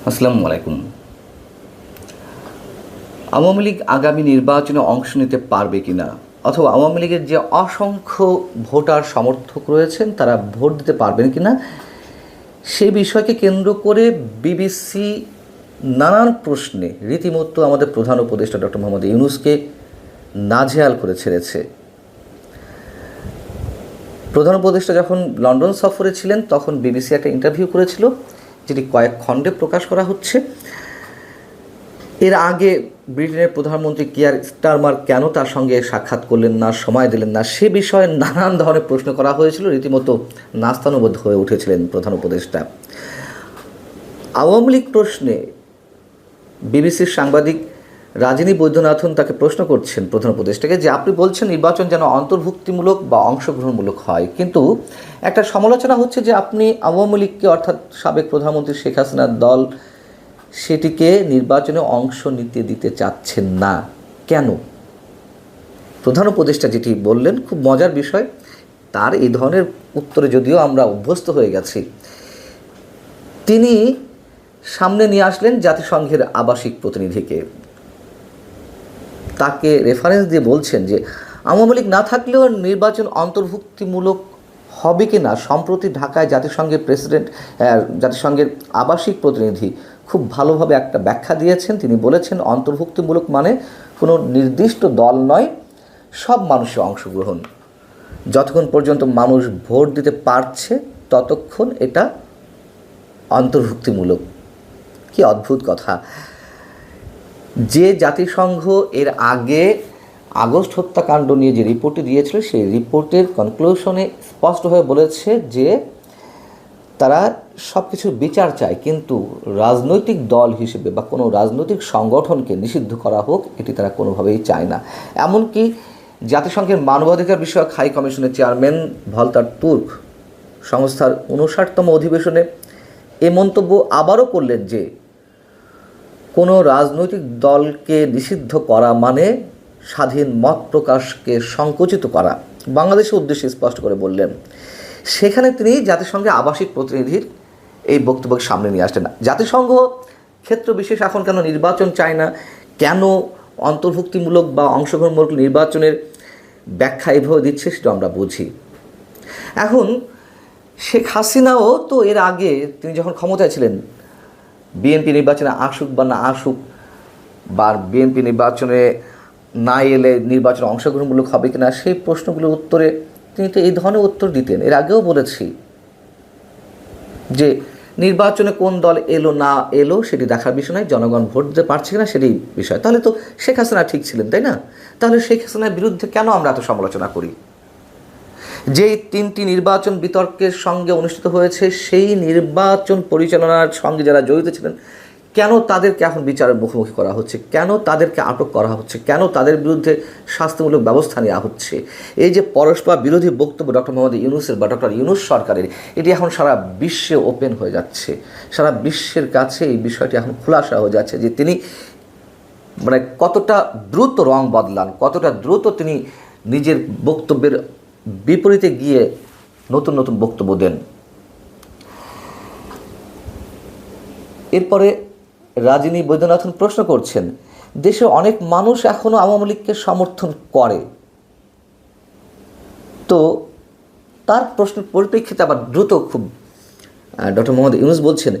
আসসালামু আলাইকুম। আওয়ামী লীগ আগামী নির্বাচনে অংশ নিতে পারবে কিনা, অথবা আওয়ামী লীগের যে অসংখ্য ভোটার সমর্থক রয়েছেন তারা ভোট দিতে পারবেন কিনা, সেই বিষয়কে কেন্দ্র করে বিবিসি নানান প্রশ্নে রীতিমতো আমাদের প্রধান উপদেষ্টা ডক্টর মোহাম্মদ ইউনূসকে নাজেহাল করে ছেড়েছে। প্রধান উপদেষ্টা যখন লন্ডন সফরে ছিলেন তখন বিবিসি একটা ইন্টারভিউ করেছিল, যেটি কয়েক খণ্ডে প্রকাশ করা হচ্ছে। এর আগে ব্রিটেনের প্রধানমন্ত্রী কিয়ার স্টারমার কেন তার সঙ্গে সাক্ষাৎ করলেন না, সময় দিলেন না, সে বিষয়ে নানান ধরনের প্রশ্ন করা হয়েছিল। রীতিমতো নাস্তানুবোধ হয়ে উঠেছিলেন প্রধান উপদেষ্টা। আওয়ামী লীগ প্রশ্নে বিবিসির সাংবাদিক রাজিনী বৈদ্যনাথন তাকে প্রশ্ন করছেন প্রধান উপদেষ্টাকে, যে আপনি বলছেন নির্বাচন যেন অন্তর্ভুক্তিমূলক বা অংশগ্রহণমূলক হয়, কিন্তু একটা সমালোচনা হচ্ছে যে আপনি আওয়ামী লীগকে, অর্থাৎ সাবেক প্রধানমন্ত্রী শেখ হাসিনার দল, সেটিকে নির্বাচনে অংশ নিতে দিতে চাচ্ছেন না কেন? প্রধান উপদেষ্টা যেটি বললেন খুব মজার বিষয়। তার এই ধরনের উত্তরে যদিও আমরা অভ্যস্ত হয়ে গেছি, তিনি সামনে নিয়ে আসলেন জাতিসংঘের আবাসিক প্রতিনিধিকে। তাকে রেফারেন্স দিয়ে বলছেন যে আওয়ামী লীগ না থাকলেও নির্বাচন অন্তর্ভুক্তিমূলক হবে কি না। সম্প্রতি ঢাকায় জাতিসংঘের আবাসিক প্রতিনিধি খুব ভালোভাবে একটা ব্যাখ্যা দিয়েছেন। তিনি বলেছেন অন্তর্ভুক্তিমূলক মানে কোনো নির্দিষ্ট দল নয়, সব মানুষের অংশগ্রহণ। যতক্ষণ পর্যন্ত মানুষ ভোট দিতে পারছে ততক্ষণ এটা অন্তর্ভুক্তিমূলক। কি অদ্ভুত কথা! যে জাতিসংঘ এর আগে আগস্ট হত্যাকাণ্ড নিয়ে যে রিপোর্টটি দিয়েছিল, সেই রিপোর্টের কনক্লুশনে স্পষ্টভাবে বলেছে যে তারা সব কিছুর বিচার চায়, কিন্তু রাজনৈতিক দল হিসেবে বা কোনো রাজনৈতিক সংগঠনকে নিষিদ্ধ করা হোক এটি তারা কোনোভাবেই চায় না। এমনকি জাতিসংঘের মানবাধিকার বিষয়ক হাই কমিশনের চেয়ারম্যান ভলতার তুর্ক সংস্থার ৫৯তম অধিবেশনে এ মন্তব্য আবারও করলেন যে কোনো রাজনৈতিক দলকে নিষিদ্ধ করা মানে স্বাধীন মত প্রকাশকে সংকুচিত করা। বাংলাদেশের উদ্দেশ্যে স্পষ্ট করে বললেন। সেখানে তিনি জাতিসংঘের আবাসিক প্রতিনিধির এই বক্তব্যকে সামনে নিয়ে আসলেন। জাতিসংঘ ক্ষেত্র বিশেষ এখন কেন নির্বাচন চায় না, কেন অন্তর্ভুক্তিমূলক বা অংশগ্রহণমূলক নির্বাচনের ব্যাখ্যা এভাবে দিচ্ছে, সেটা আমরা বুঝি। এখন শেখ হাসিনাও তো এর আগে তিনি যখন ক্ষমতায় ছিলেন, বিএনপি নির্বাচনে আসুক বা না আসুক, বা বিএনপি নির্বাচনে না এলে নির্বাচনে অংশগ্রহণমূলক হবে কিনা, সেই প্রশ্নগুলোর উত্তরে তিনি তো এই ধরনের উত্তর দিতেন। এর আগেও বলেছি যে নির্বাচনে কোন দল এলো না এলো সেটি দেখার বিষয় নয়, জনগণ ভোট দিতে পারছে কিনা সেটাই বিষয়। তাহলে তো শেখ হাসিনা ঠিক ছিলেন, তাই না? তাহলে শেখ হাসিনার বিরুদ্ধে কেন আমরা এত সমালোচনা করি? যেই ৩টি নির্বাচন বিতর্কের সঙ্গে অনুষ্ঠিত হয়েছে, সেই নির্বাচন পরিচালনার সঙ্গে যারা জড়িত ছিলেন, কেন তাদেরকে এখন বিচারের মুখোমুখি করা হচ্ছে? কেন তাদেরকে আটক করা হচ্ছে? কেন তাদের বিরুদ্ধে শাস্তিমূলক ব্যবস্থা নেওয়া হচ্ছে? এই যে পরস্পর বিরোধী বক্তব্য ডক্টর মোহাম্মদ ইউনূসের বা ডক্টর ইউনূস সরকারের, এটি এখন সারা বিশ্বে ওপেন হয়ে যাচ্ছে। সারা বিশ্বের কাছে এই বিষয়টি এখন খোলাসা হয়ে যাচ্ছে যে তিনি কতটা দ্রুত রং বদলান, কতটা দ্রুত তিনি নিজের বক্তব্যের বিপরীতে গিয়ে নতুন নতুন বক্তব্য দেন। এরপরে রাজিনী বৈদ্যনাথন প্রশ্ন করছেন, দেশে অনেক মানুষ এখনও আওয়ামী লীগকে সমর্থন করে, তো তার প্রশ্নের পরিপ্রেক্ষিতে আবার দ্রুত খুব ডক্টর মোহাম্মদ ইউনূস বলছেন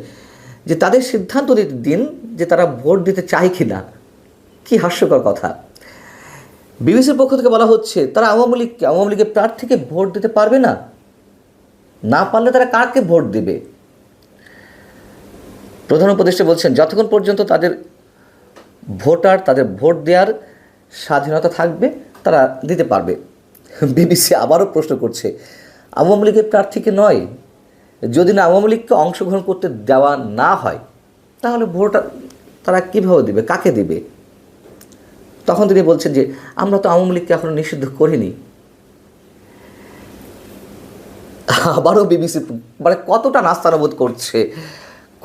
যে তাদের সিদ্ধান্ত দিন যে তারা ভোট দিতে চায় কি না। কি হাস্যকর কথা! বিবিসির পক্ষ থেকে বলা হচ্ছে তারা আওয়ামী লীগের প্রার্থীকে ভোট দিতে পারবে না, না পারলে তারা কাকে ভোট দেবে? প্রধান উপদেষ্টা বলছেন যতক্ষণ পর্যন্ত তাদের ভোট দেওয়ার স্বাধীনতা থাকবে তারা দিতে পারবে। বিবিসি আবারও প্রশ্ন করছে, আওয়ামী লীগের প্রার্থীকে নয়, যদি না আওয়ামী লীগকে অংশগ্রহণ করতে দেওয়া না হয় তাহলে ভোট তারা কীভাবে দেবে, কাকে দেবে? তখন তিনি বলছেন যে আমরা তো আওয়ামী লীগকে এখনো নিষিদ্ধ করিনি। আবারও বিবিসি কতটা নাস্তানুবোধ করছে,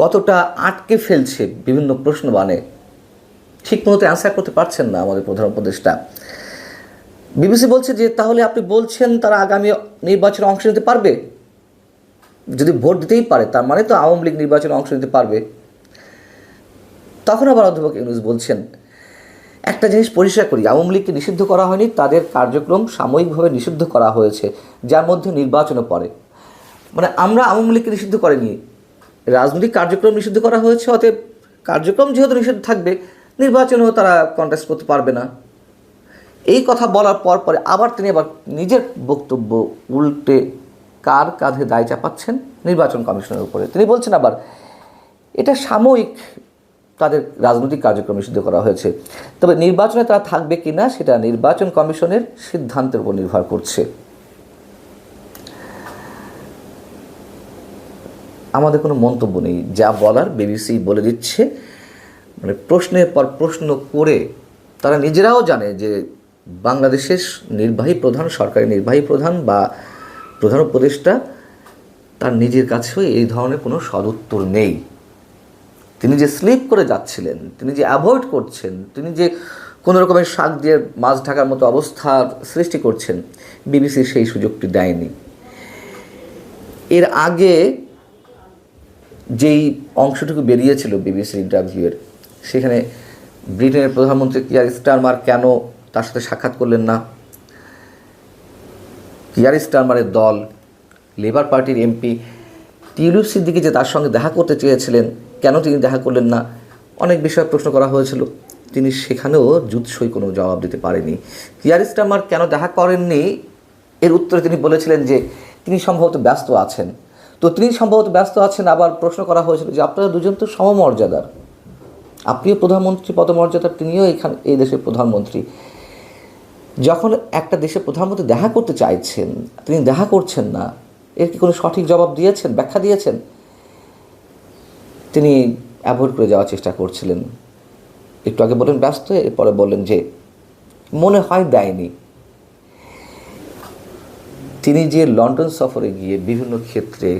কতটা আটকে ফেলছে বিভিন্ন প্রশ্ন, ঠিক মতো অ্যান্সার করতে পারছেন না আমাদের প্রধান উপদেষ্টা। বিবিসি বলছে যে তাহলে আপনি বলছেন তারা আগামী নির্বাচনে অংশ নিতে পারবে? যদি ভোট দিতেই পারে তার মানে তো আওয়ামী লীগ নির্বাচনে অংশ নিতে পারবে। তখন আবার অধ্যাপক ইউনূস বলছেন, একটা জিনিস পরিষ্কার করি, আওয়ামী লীগকে নিষিদ্ধ করা হয়নি, তাদের কার্যক্রম সাময়িকভাবে নিষিদ্ধ করা হয়েছে, যার মধ্যে নির্বাচনও পড়ে। মানে আমরা আওয়ামী লীগকে নিষিদ্ধ করিনি, রাজনৈতিক কার্যক্রম নিষিদ্ধ করা হয়েছে, অতএব কার্যক্রম যেহেতু নিষিদ্ধ থাকবে, নির্বাচনেও তারা কন্টেস্ট করতে পারবে না। এই কথা বলার পরে আবার তিনি আবার নিজের বক্তব্য উল্টে কার কাঁধে দায় চাপাচ্ছেন? নির্বাচন কমিশনের উপরে। তিনি বলছেন আবার এটা সাময়িক তাদের রাজনৈতিক কার্যক্রম নিষিদ্ধ করা হয়েছে, তবে নির্বাচনে তারা থাকবে কি না সেটা নির্বাচন কমিশনের সিদ্ধান্তের উপর নির্ভর করছে। আমাদের কোনো মন্তব্য নেই, যা বলার বিবিসি বলে দিচ্ছে। মানে প্রশ্নের পর প্রশ্ন করে তারা নিজেরাও জানে যে বাংলাদেশের নির্বাহী প্রধান, সরকারি নির্বাহী প্রধান বা প্রধান উপদেষ্টা, তার নিজের কাছেও এই ধরনের কোনো সদুত্তর নেই। তিনি যে স্লিপ করে যাচ্ছিলেন, তিনি যে অ্যাভয়েড করছেন, তিনি যে কোনো রকমের শাক দিয়ে মাছ ঢাকার মতো অবস্থার সৃষ্টি করছেন, বিবিসি সেই সুযোগটি দেয়নি। এর আগে যেই অংশটুকু বেরিয়েছিল বিবিসির ইন্টারভিউয়ের, সেখানে ব্রিটেনের প্রধানমন্ত্রী কিয়ার স্টারমার কেন তার সাথে সাক্ষাৎ করলেন না, কিয়ার স্টারমারের দল, লেবার পার্টির এমপি টিউলিপ সিদ্দিকী যে তার সঙ্গে দেখা করতে চেয়েছিলেন, কেন তিনি দেখা করলেন না, অনেক বিষয়ে প্রশ্ন করা হয়েছিল। তিনি সেখানেও জুৎসই কোনো জবাব দিতে পারেনি। কিয়ার স্টারমার কেন দেখা করেননি এর উত্তরে তিনি বলেছিলেন যে তিনি সম্ভবত ব্যস্ত আছেন। তো তিনি সম্ভবত ব্যস্ত আছেন, আবার প্রশ্ন করা হয়েছিল যে আপনারা দুজন তো সমমর্যাদার, আপনিও প্রধানমন্ত্রী পদমর্যাদার, তিনিও এই দেশের প্রধানমন্ত্রী। যখন একটা দেশের প্রধানমন্ত্রী দেখা করতে চাইছেন, তিনি দেখা করছেন না, এর কি কোনো সঠিক জবাব দিয়েছেন, ব্যাখ্যা দিয়েছেন? তিনি অ্যাভয়েড করে যাওয়ার চেষ্টা করছিলেন। একটু আগে বললেন ব্যস্ত, এরপরে বললেন যে মনে হয় দেয়নি। তিনি যে লন্ডন সফরে গিয়ে বিভিন্ন ক্ষেত্রে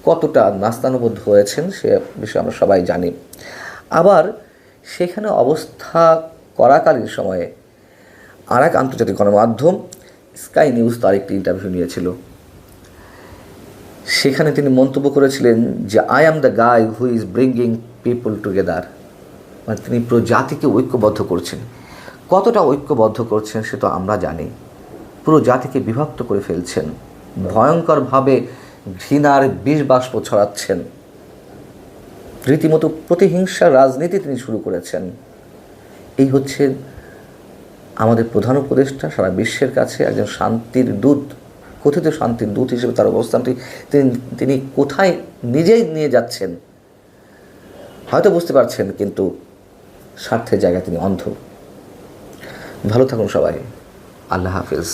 কতটা নাস্তানুবোধ হয়েছেন সে বিষয়ে আমরা সবাই জানি। আবার সেখানে অবস্থা করাকালীন সময়ে আর এক আন্তর্জাতিক গণমাধ্যম স্কাই নিউজ তার একটি ইন্টারভিউ নিয়েছিল। সেখানে তিনি মন্তব্য করেছিলেন যে I am the guy who is bringing people together. মানে তিনি পুরো জাতিকে ঐক্যবদ্ধ করছেন। কতটা ঐক্যবদ্ধ করছেন সে তো আমরা জানি। পুরো জাতিকে বিভক্ত করে ফেলছেন, ভয়ঙ্করভাবে ঘৃণার বিষ বাষ্প ছড়াচ্ছেন, রীতিমতো প্রতিহিংসার রাজনীতি তিনি শুরু করেছেন। এই হচ্ছে আমাদের প্রধান উপদেষ্টা, সারা বিশ্বের কাছে একজন শান্তির দূত, কথিত শান্তির দূত হিসেবে তার অবস্থানটি তিনি কোথায় নিজেই নিয়ে যাচ্ছেন হয়তো বুঝতে পারছেন, কিন্তু স্বার্থের জায়গায় তিনি অন্ধ। ভালো থাকুন সবাই, আল্লাহ হাফেজ।